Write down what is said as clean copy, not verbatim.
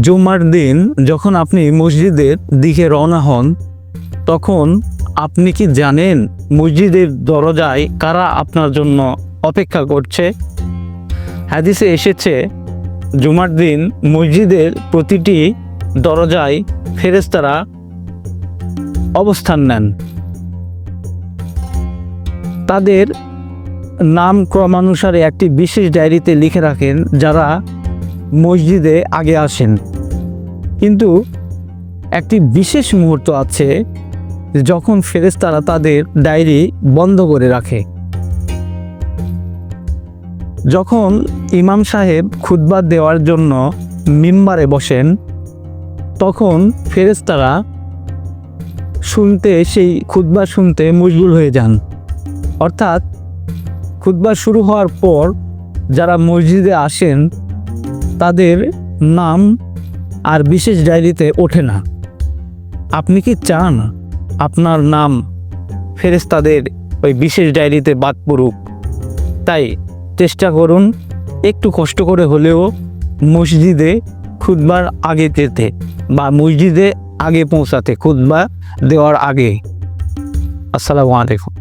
জুমার দিন যখন আপনি মসজিদের দিকে রওনা হন, তখন আপনি কি জানেন মসজিদের দরজায় কারা আপনার জন্য অপেক্ষা করছে? হাদিসে এসেছে, জুমার দিন মসজিদের প্রতিটি দরজায় ফেরেশতারা অবস্থান নেন। তাদের নাম ক্রমানুসারে একটি বিশেষ ডায়েরিতে লিখে রাখেন যারা মসজিদে আগে আসেন। কিন্তু একটি বিশেষ মুহূর্ত আছে যখন ফেরেশতারা তাদের ডায়েরি বন্ধ করে রাখে। যখন ইমাম সাহেব খুতবা দেওয়ার জন্য মিম্বারে বসেন, তখন ফেরেশতারা সেই খুতবা শুনতে মশগুল হয়ে যান। অর্থাৎ খুতবা শুরু হওয়ার পর যারা মসজিদে আসেন তাদের নাম আর বিশেষ ডায়েরিতে ওঠে না। আপনি কি চান আপনার নাম ফেরেশতাদের ওই বিশেষ ডায়েরিতে বাদ পড়ুক? তাই চেষ্টা করুন একটু কষ্ট করে হলেও মসজিদে খুতবার আগে যেতে বা মসজিদে আগে পৌঁছাতে, খুতবা দেওয়ার আগে। আসসালামু আলাইকুম।